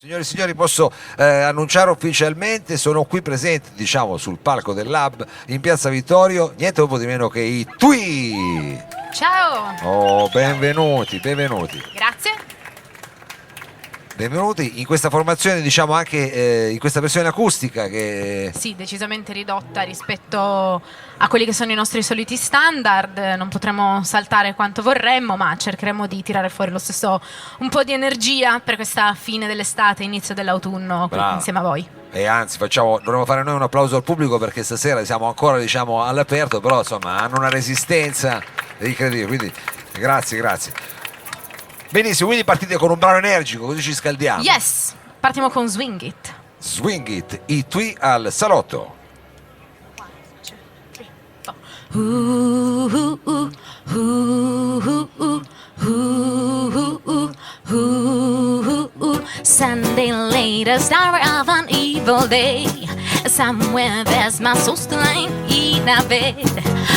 Signore e signori, posso annunciare ufficialmente, sono qui presenti, diciamo, sul palco del Lab in Piazza Vittorio, niente poco di meno che i Twi! Ciao! Oh, benvenuti, benvenuti. Grazie. Benvenuti in questa formazione, diciamo anche in questa versione acustica che... Sì, decisamente ridotta rispetto a quelli che sono i nostri soliti standard. Non potremo saltare quanto vorremmo, ma cercheremo di tirare fuori lo stesso un po' di energia per questa fine dell'estate, inizio dell'autunno qui insieme a voi. E anzi, dovremmo fare noi un applauso al pubblico perché stasera siamo ancora, diciamo, all'aperto, però insomma hanno una resistenza incredibile, quindi grazie. Benissimo, quindi partite con un brano energico, così ci scaldiamo. Yes, partiamo con Swing It. Swing It, i Twi al salotto. Sunday later, star of an evil day. Somewhere there's my soul's still lying in a bed.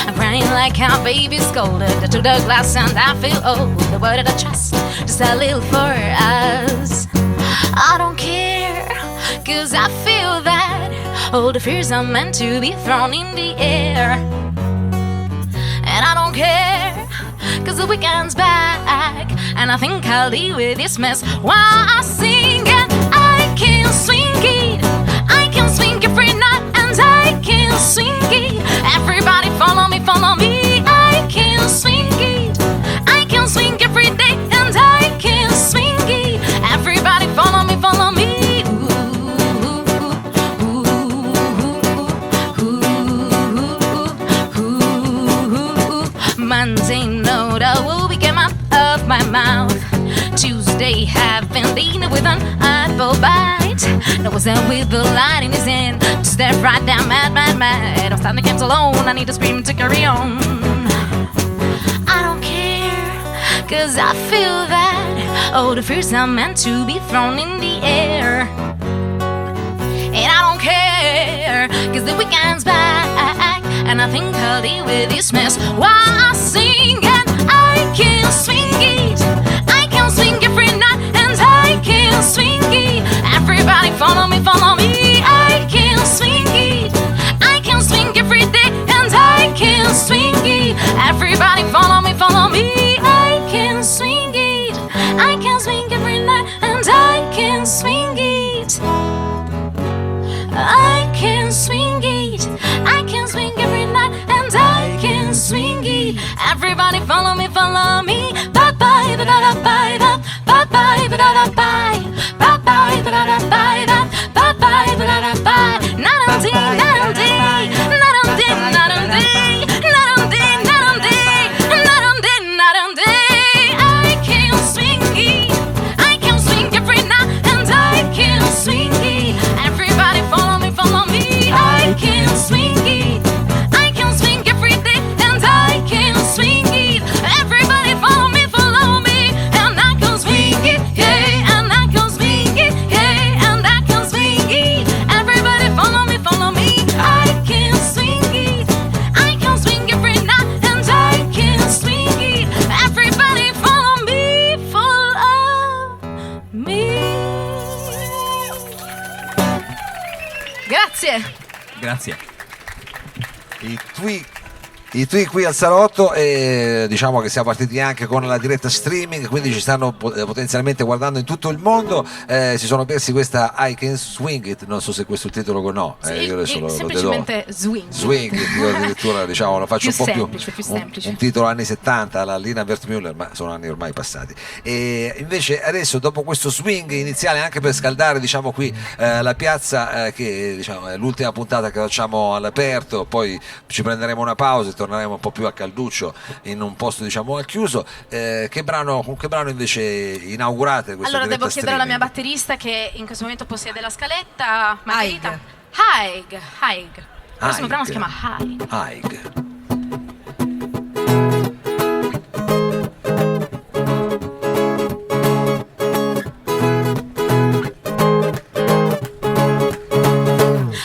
I'm crying like a baby scolded to the glass and I feel old. What did I trust? Just a little for us. I don't care, cause I feel that all the fears are meant to be thrown in the air. And I don't care, cause the weekend's back and I think I'll deal with this mess while I sing. And I can swing it, I can swing every night, and I can swing it. Everybody follow me, I can swing it, I can swing every day, and I can swing it. Everybody follow me. Monday note, will we get out of my mouth. Tuesday, having dinner with an apple bite. No one's there with the light in his hand to stare right down, mad. I'm starting to get alone, I need to scream to carry on. I don't care, cause I feel that all the fears are meant to be thrown in the air. And I don't care, cause the weekend's back and I think I'll deal with this mess while I sing. And I can swing it, I can swing every night, and I can swing it. Everybody follow me, I can swing it, I can swing every day, and I can swing it. Everybody follow me, I can swing it, I can swing every night, and I can swing it. I can swing it, I can swing every night, and I can swing it. Everybody follow me. Bye bye da da bye da, bye bye da da bye, bye bye da da bye da, bye bye da da bye. Narandi. I can swing it, I can swing every night, and I can swing it. Everybody follow me. I can swing it, I can swing every day, and I can swing it. Everybody follow me, and I can swing it, yeah, and I can swing it, yeah, and I can swing it. Everybody follow me, I can swing it, I can swing every night, and I can swing it. Everybody follow me. Grazie. I Twi qui al salotto, e diciamo che siamo partiti anche con la diretta streaming, quindi ci stanno potenzialmente guardando in tutto il mondo. Si sono persi questa I Can Swing It, non so se questo è il titolo o no. Sì, io adesso semplicemente Swing It, io addirittura diciamo lo faccio più un po' più semplice. un titolo anni 70 alla Lina Wertmüller, ma sono anni ormai passati. E invece adesso, dopo questo swing iniziale, anche per scaldare, diciamo, qui la piazza, che diciamo è l'ultima puntata che facciamo all'aperto, poi ci prenderemo una pausa e torneremo un po' più a calduccio in un posto, diciamo, al chiuso. Con che brano invece inaugurate questa Allora devo diretta chiedere alla mia streaming? batterista, che in questo momento possiede la scaletta, Margherita. Haig. Il prossimo brano si chiama Haig.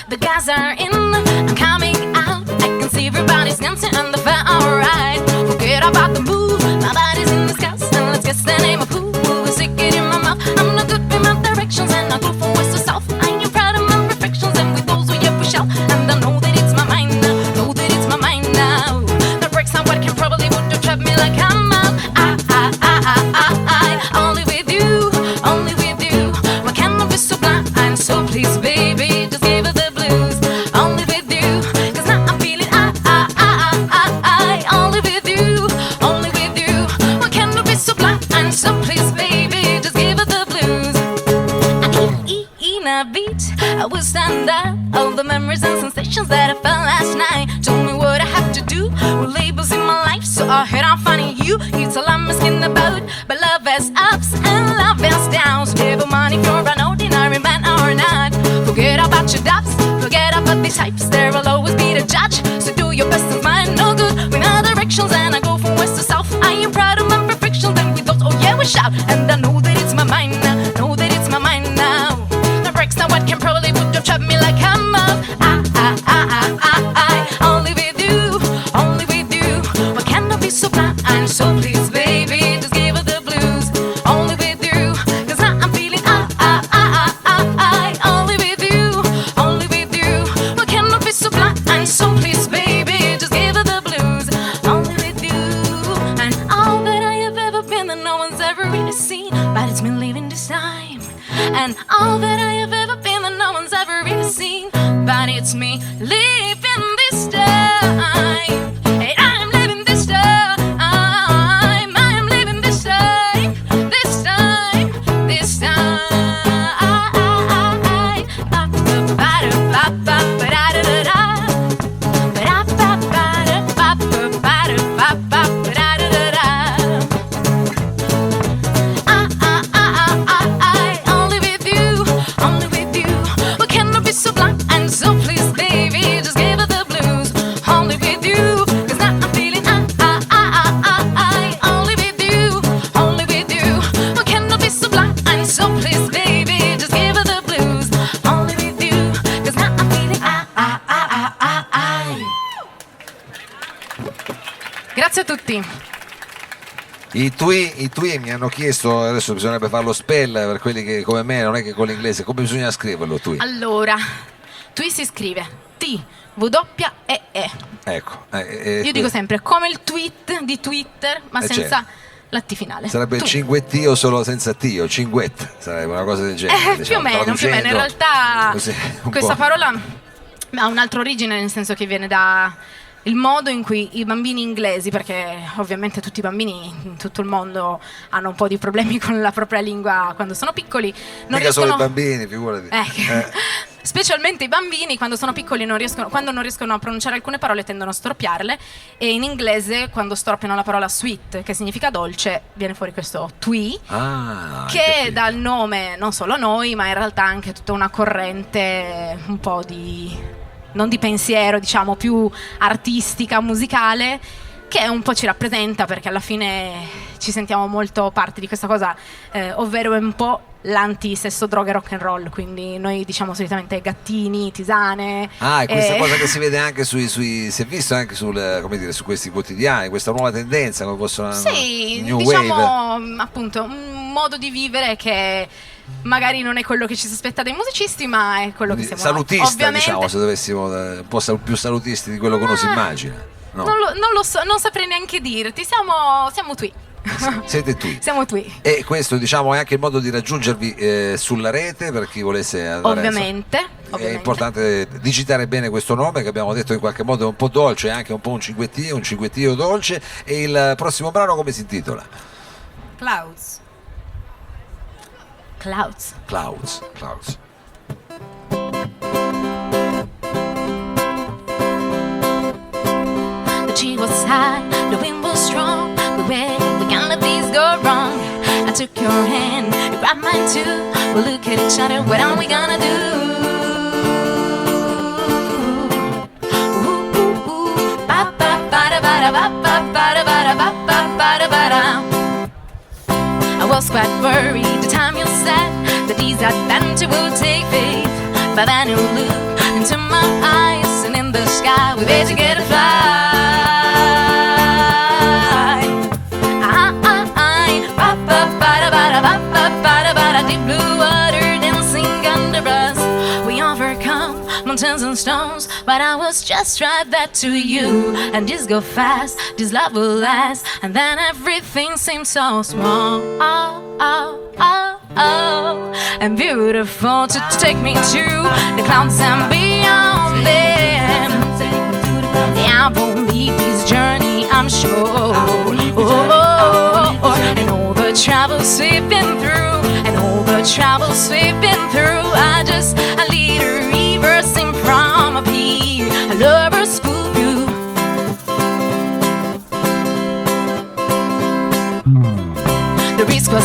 The guys are in, I'm coming out. I can see everybody's dancing on the floor, alright. Forget about the move, my body's in disgust, and let's guess the name of who is sick in my mouth. I'm not good with my directions, and a beat, I will stand up. All the memories and sensations that I felt last night told me what I have to do with labels in my life, so I head on finding you. It's all I'm asking about, but love has ups and love has downs. Give money for an ordinary man or not. Forget about your doubts, forget about the types. There will always be the judge, so do your best and find no good with no directions. And I go from west to south. I am proud of my perfections, and with those, oh yeah, we shout. And I know that it's my mind now, know that it's my mind now. The breaks now, what can probably would don't trap me like I'm up. Only with you, only with you. Why can't I be so blind? I'm so pleased, baby, just give her the blues. Only with you, 'cause now I'm feeling only with you, only with you. Why can't I be so blind? I'm so pleased, baby, just give her the blues. Only with you, and all that I have ever been that no one's ever really seen, but it's me living this time. And all that I have ever been that no one's ever really seen, but it's me living this time. And I'm living this time. I'm living this time. This time. This time. Only with you, only with you. What can I be so blind and so pleased, baby? Just give her the blues. Only with you, 'cause now I'm feeling only with you, only with you. What can I be so blind and so pleased, baby? Just give her the blues. Only with you, 'cause now I'm feeling Grazie a tutti. I tui mi hanno chiesto, adesso bisognerebbe farlo spell per quelli che come me non è che con l'inglese, come bisogna scriverlo tui? Allora, Tui si scrive T-W-E-E. Ecco. Io dico sempre come il tweet di Twitter, ma senza certo. la T finale. Sarebbe il Tui. cinguettio solo senza T, o cinguet, sarebbe una cosa del genere. Più o meno, in traducendo realtà così, un questa po'. parola ha un'altra origine, nel senso che viene da il modo in cui i bambini inglesi, perché ovviamente tutti i bambini in tutto il mondo hanno un po' di problemi con la propria lingua quando sono piccoli, non Mica solo riescono. i bambini, figurati. Specialmente i bambini quando sono piccoli quando non riescono a pronunciare alcune parole tendono a storpiarle, e in inglese quando storpiano la parola sweet, che significa dolce, viene fuori questo twee, Ah, che dà il nome non solo a noi, ma in realtà anche a tutta una corrente un po' non di pensiero, diciamo più artistica, musicale, che un po' ci rappresenta, perché alla fine ci sentiamo molto parte di questa cosa, ovvero è un po' l'anti-sesso, droga e rock and roll, quindi noi diciamo solitamente gattini, tisane. Ah, e questa cosa che si vede anche si è visto anche come dire, su questi quotidiani, questa nuova tendenza, come possono Sì, New diciamo Wave. appunto un modo di vivere che magari non è quello che ci si aspetta dai musicisti, ma è quello che siamo noi. Salutista, Ovviamente, diciamo, se dovessimo un po' più salutisti di quello che uno si immagina. No. non lo so, non saprei neanche dirti, siamo qui. Siete tu. Siamo qui. E questo, diciamo, è anche il modo di raggiungervi sulla rete, per chi volesse andare. Ovviamente. È importante digitare bene questo nome, che abbiamo detto in qualche modo è un po' dolce, è anche un po' un cinguettio dolce. E il prossimo brano come si intitola? Clouds. Clouds. The tree was high, the wind was strong. We can't let these go wrong. I took your hand, you grabbed mine too. We look at each other, what are we gonna do? Ooh, ooh, ooh. Ba ba ba da ba da ba ba ba da ba da ba ba ba da ba da. I was quite worried the time you said that these adventures will take faith. But then you look into my eyes, and in the sky we bet you get a fly. Deep blue water dancing under us. We overcome mountains and stones, but I was just right back to you. And this go fast, this love will last, and then everything seems so small. And beautiful to take me to the clouds and beyond them. I won't leave this journey, I'm sure. And all the troubles we've been through, and all the troubles we've been through, I just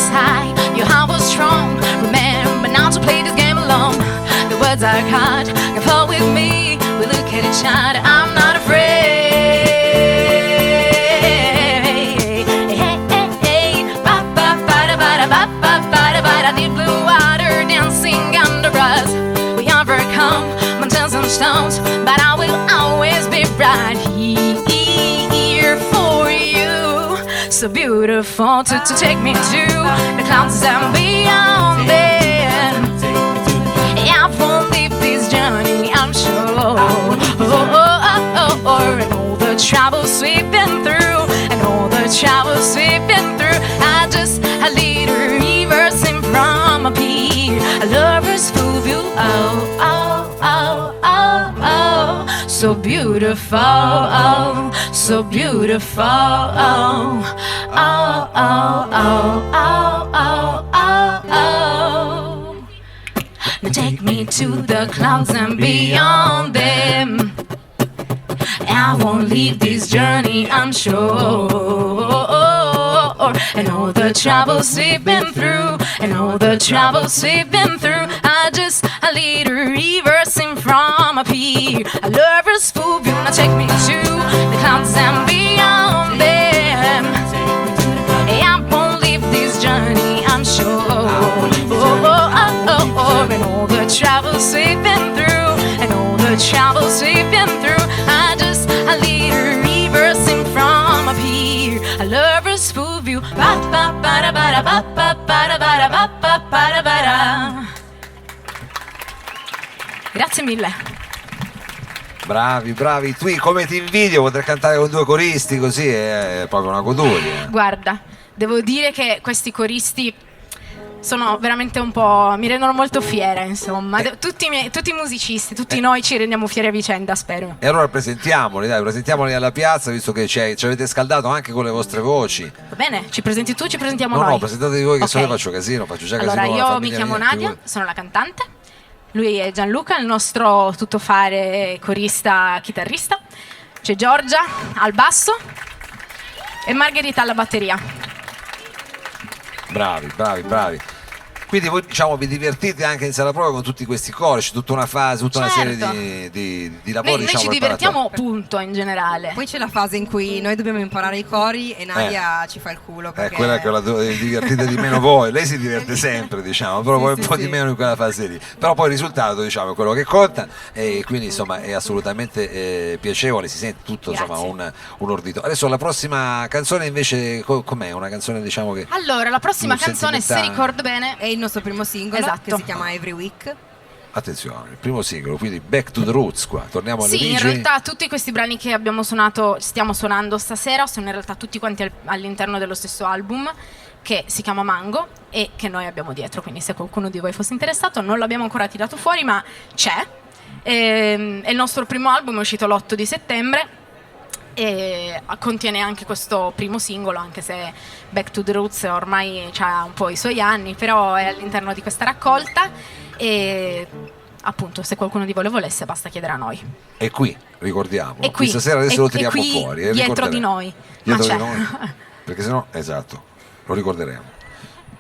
high, your heart was strong. Remember not to play this game alone. The words are hard, can fall with me. We look at each other, I'm not afraid. Deep blue water dancing under us. We overcome mountains and stones, but I will always be right here for you. So beautiful to take me to the clouds and beyond. Then I won't leave this journey, I'm sure. And all the troubles we've been through, and all the troubles we've been through, I lead a river sing from up here. A lover's full view, oh, oh, oh, oh, oh. So beautiful, oh, so beautiful, oh, oh, oh, oh, oh, oh, oh. Now take me to the clouds and beyond them. I won't leave this journey, I'm sure. And all the troubles we've been through, and all the troubles we've been through, I lead a river sing from up here. A lover's full view, now take me to the clouds and beyond them. I won't leave this journey, I'm sure. And all the troubles we've been through, and all the troubles we've been through, I lead a river sing from up here. A lover's full view. Grazie mille. Bravi, bravi. Tu come ti invidio poter cantare con due coristi così, è proprio una goduria. Guarda, devo dire che questi coristi sono veramente un po', mi rendono molto fiera, insomma. Tutti i musicisti, tutti noi ci rendiamo fieri a vicenda, spero. E allora presentiamoli alla piazza, visto che ci avete scaldato anche con le vostre voci. Va bene, ci presenti tu, ci presentiamo noi. No, presentatevi voi, che se no faccio casino, faccio già allora, casino. Allora, io mi chiamo Nadia, sono la cantante. Lui è Gianluca, il nostro tuttofare corista, chitarrista. C'è Giorgia al basso e Margherita alla batteria. Bravi. Quindi voi, diciamo, vi divertite anche in sala prova con tutti questi cori, c'è tutta una fase, tutta una serie di lavori. Noi ci divertiamo, punto, in generale. Poi c'è la fase in cui noi dobbiamo imparare i cori e Nadia ci fa il culo. È quella che la divertite di meno voi. Lei si diverte sempre, diciamo, però poi un po' di meno in quella fase lì. Però poi il risultato, diciamo, è quello che conta, e quindi insomma è assolutamente piacevole, si sente tutto, insomma, un ordito. Adesso la prossima canzone invece com'è? Una canzone, diciamo, che allora, la prossima canzone, se ricordo bene, è il nostro primo singolo, esatto, che si chiama Every Week. Attenzione, il primo singolo, quindi Back to the Roots qua, torniamo alle origini. Sì, in realtà tutti questi brani che abbiamo suonato, stiamo suonando stasera, sono in realtà tutti quanti all'interno dello stesso album, che si chiama Mango e che noi abbiamo dietro, quindi se qualcuno di voi fosse interessato, non l'abbiamo ancora tirato fuori, ma c'è. È il nostro primo album, è uscito l'8 di settembre e contiene anche questo primo singolo, anche se Back to the Roots ormai ha un po' i suoi anni, però è all'interno di questa raccolta e appunto se qualcuno di voi lo volesse basta chiedere a noi. E qui, ricordiamo, e qui, stasera adesso lo tiriamo fuori. Dietro di noi. Dietro di noi, perché sennò, esatto, lo ricorderemo.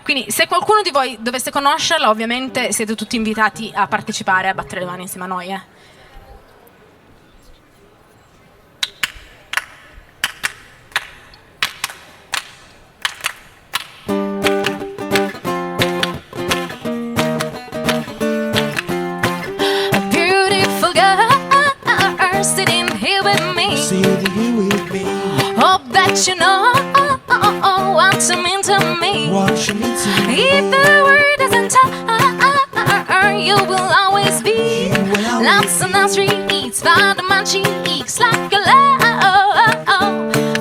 Quindi se qualcuno di voi dovesse conoscerla, ovviamente siete tutti invitati a partecipare, a battere le mani insieme a noi, Hope that you know what you mean to me. If the word doesn't tire, you will always be. Lots on the streets, find the man cheeks like a love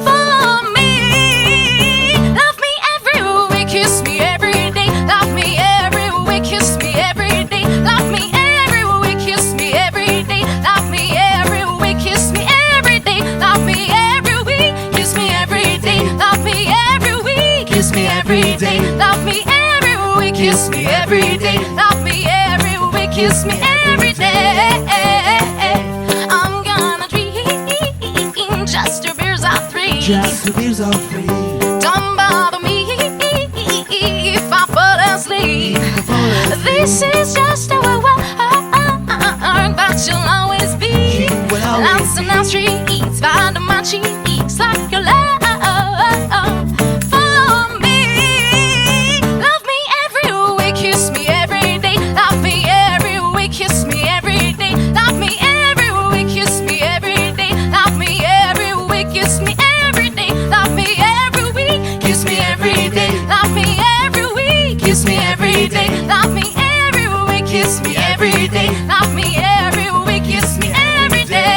for me. Love me every week, kiss me every day. Love me every week, kiss me every day. Love me every week, kiss me every day. Love me every week, kiss me every day. Love me every week, kiss me every day. Love me every week, kiss me every day. Love me every week, kiss me every day. Love me every week, kiss me every day. I'm gonna dream just 2 beers or 3. Just 2 beers or 3. Don't bother me day, love me every week, kiss me every day, love me every week, kiss me every day.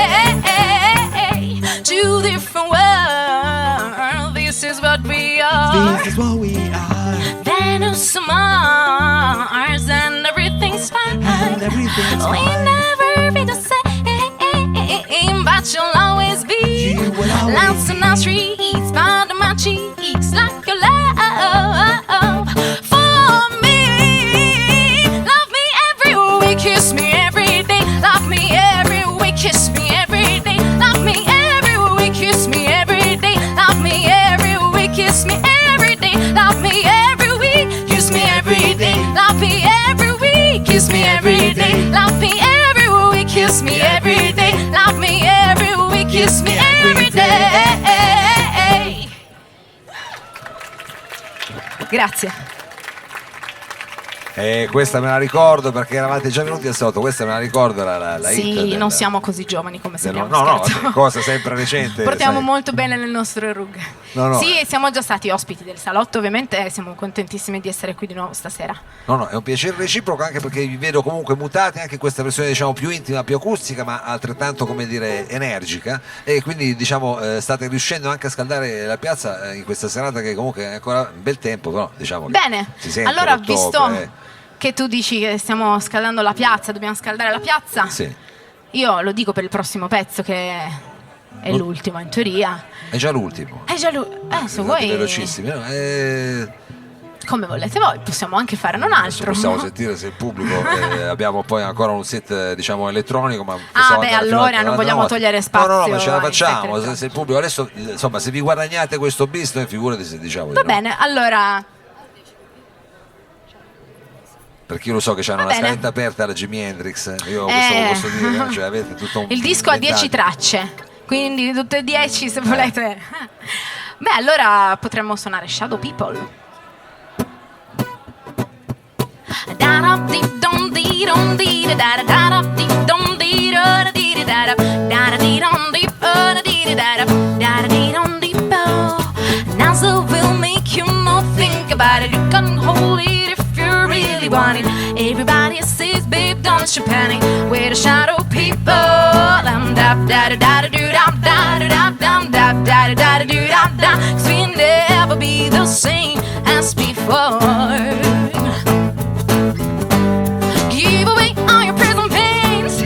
Two different worlds, this is what we are. This is what we are. Venus and Mars and everything's fine. And everything's We fine. never be the same, but you'll always be. You will always Lights on our streets, part of my cheeks, like your love for me. Love me every week, kiss me every day. Love me every week, kiss me every day. Love me every week, kiss me every day. Love me every week, kiss me every day. Love me every week, kiss me every day. Love me every week, kiss me every day. Love me every week, kiss me every day. Love me every week, kiss me every day. Grazie. E questa me la ricordo perché eravate già venuti al sotto, questa me la ricordo la hit Sì, del- non siamo così giovani come sembriamo. no, scherzo. cosa sempre recente. Portiamo sai. molto bene le nostre rughe. No. Sì, siamo già stati ospiti del salotto, ovviamente, e siamo contentissimi di essere qui di nuovo stasera. No, è un piacere reciproco anche perché vi vedo comunque mutati anche in questa versione diciamo più intima, più acustica, ma altrettanto come dire energica e quindi diciamo state riuscendo anche a scaldare la piazza in questa serata che comunque è ancora un bel tempo, però diciamo che Bene, si sente allora l'ottobre, visto che tu dici che stiamo scaldando la piazza, dobbiamo scaldare la piazza, Sì. io lo dico per il prossimo pezzo che è l'ultimo in teoria. È già l'ultimo. È già lui. Se Siete vuoi, velocissimi, no? come volete voi, possiamo anche fare un Adesso altro. possiamo sentire se il pubblico abbiamo poi ancora un set diciamo elettronico ma Ah, possiamo beh, andare fino allora a- non no, vogliamo no, togliere no, spazio ma ce la ai facciamo set se il pubblico adesso insomma se vi guadagnate questo bis noi figurati se diciamo di Va no. bene, allora Perché io lo so che c'hanno Va una bene. scaletta aperta alla Jimi Hendrix io questo lo posso dire cioè avete tutto un il disco ha 10 inventario. tracce, quindi tutte e 10 se volete. Beh, allora potremmo suonare Shadow People. Now will make you not think about it. You can hold it if you really want it. Everybody says, babe, don't you panic. We're the shadow people. Dum dum da da da do dum da da dum da da da do dum da. 'Cause we'll never be the same as before. Give away all your prison pains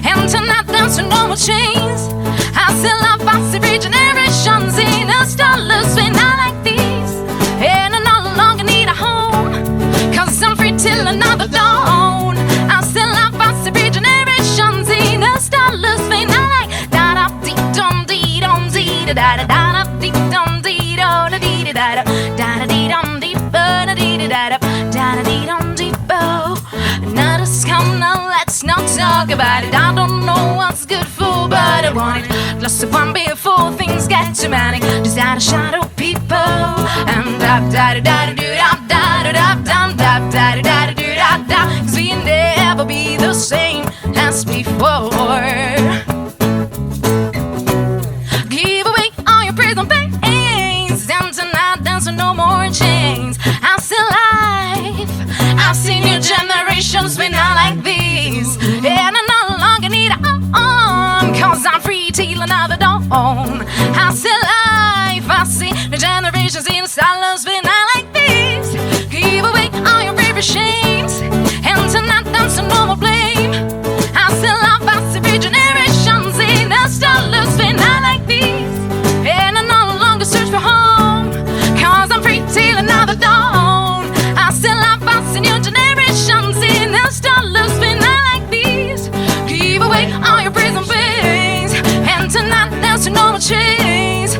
and tonight dance to no more chains. I still love us every generations in a starless way, not like these. And I no longer need a home, 'cause I'm free till another dawn. I still love us every generations in a starless way, not like da da dee dum dee dum dee da da da da dee dum dee da da dee da da da da dee dum dee da da dee da da da da dee dum dee bo. Now just come now, let's not talk about it. I don't know what's good for, but I want it. Plus of one before things get too manic. Just out of shadow people. And da da da da do da da da da da da da da do da da. 'Cause we'll never be the same as before. Give away all your prison pains and tonight dance with no more chains. I'm still alive. I've seen new generations but not like these. And I no longer need a home, 'cause I'm free till another dawn. I'm still alive. I've seen new generations in silence but not like these. Give away all your favorite shames and tonight dance with no more blame. I'm still alive. I've seen new generations in a starless but not like these. And I no longer search for home, 'cause I'm free till another dawn. I still have us in new generations in the starless but not like these. Give away all your prison pains and tonight there's no more chains.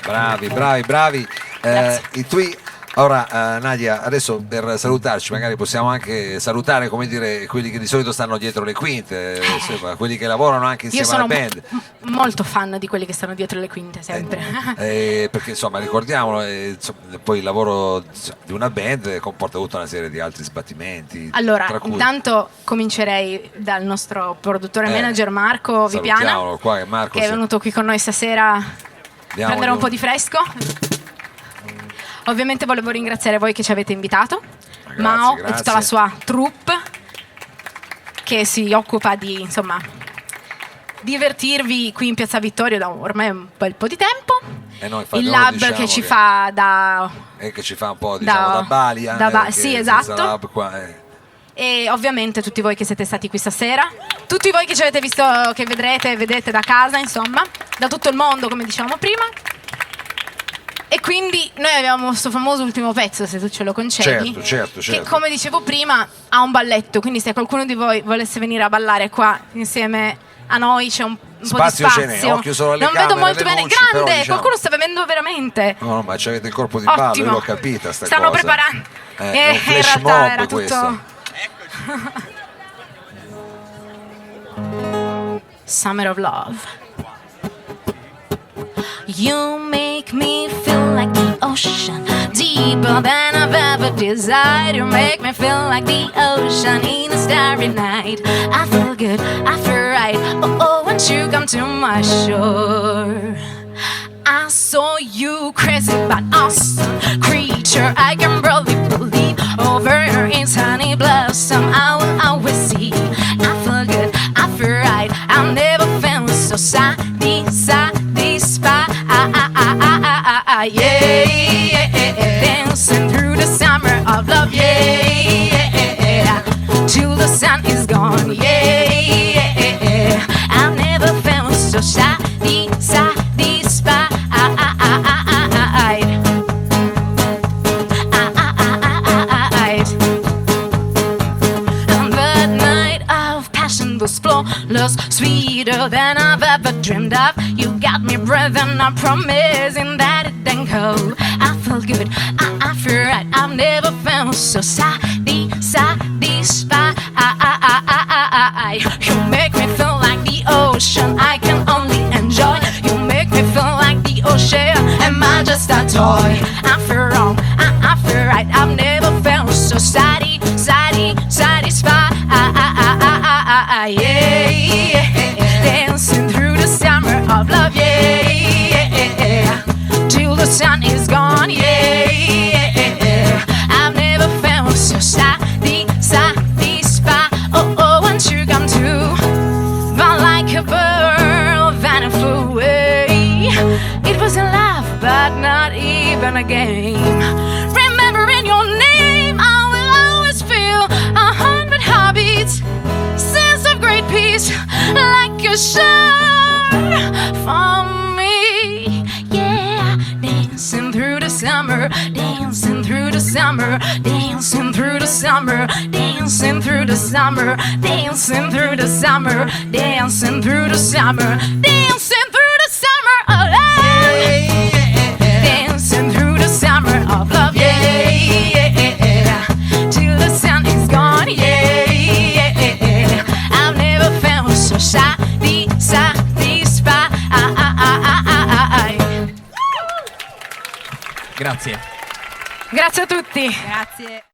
Bravi, bravi, bravi. Grazie. I tuoi. Ora, Nadia, adesso per salutarci, magari possiamo anche salutare, come dire, quelli che di solito stanno dietro le quinte, insomma, quelli che lavorano anche Io insieme alla sono band. molto fan di quelli che stanno dietro le quinte, sempre. Perché insomma, ricordiamolo, insomma, poi il lavoro di una band comporta tutta una serie di altri sbattimenti. Allora, tra cui- intanto comincerei dal nostro produttore e manager Marco Vipiana, salutiamolo qua, che Marco che è venuto qui con noi stasera a prendere un po' di fresco. Ovviamente volevo ringraziare voi che ci avete invitato, Grazie, Mao e grazie. tutta la sua troupe che si occupa di, insomma, divertirvi qui in Piazza Vittorio da ormai un bel po' di tempo. E noi infatti Il noi lab diciamo che ci fa da... che ci fa un po', diciamo, da balia. sì, che esatto. senza lab qua, E ovviamente tutti voi che siete stati qui stasera, tutti voi che ci avete visto, che vedete da casa, insomma, da tutto il mondo, come dicevamo prima. E quindi noi abbiamo questo famoso ultimo pezzo, se tu ce lo concedi, Certo. che come dicevo prima ha un balletto, quindi se qualcuno di voi volesse venire a ballare qua insieme a noi c'è un po' di Spazio ce n'è, spazio. occhio solo alle Non camere, vedo molto alle bene, luci, grande, però, diciamo- qualcuno sta bevendo veramente. No, ma c'avete il corpo di ballo, Ottimo. io l'ho capita sta Stanno cosa. preparando. È un in flash realtà mob era questo. tutto Summer of Love. You make me feel like the ocean, deeper than I've ever desired. You make me feel like the ocean in a starry night. I feel good, I feel right. Oh, once you come to my shore. I saw you crazy but awesome creature. I can barely believe over in sunny blossom. I will always see. I feel good, I feel right. I've never felt so satisfied. Yeah. Dancing through the summer of love. Yeah. Till the sun is gone. Yeah. I've never felt so satisfied. Was flawless, sweeter than I've ever dreamed of. You got me breathing, I'm promising that it ain't cold. I feel good, I feel right. I've never felt so satisfied. You make me feel like the ocean, I can only enjoy. You make me feel like the ocean, am I just a toy? I feel wrong, I feel right. I've never felt so satisfied. Yeah. Dancing through the summer of love. Yeah. Till the sun is gone. Yeah. I've never felt so satisfied. Oh, once you come to, but like a bird that flew away. It was a laugh, but not even a game. Remembering your name, I will always feel 100 heartbeats. Sense of great peace, like a shore for me. Yeah, dancing through the summer, dancing through the summer, dancing through the summer, dancing through the summer, dancing through the summer, dancing through the summer, dancing through the summer of love. Dancing through the summer of love. Yeah. Till the sun is gone. Yeah. I've never felt so satisfied. Grazie. Grazie a tutti. Grazie.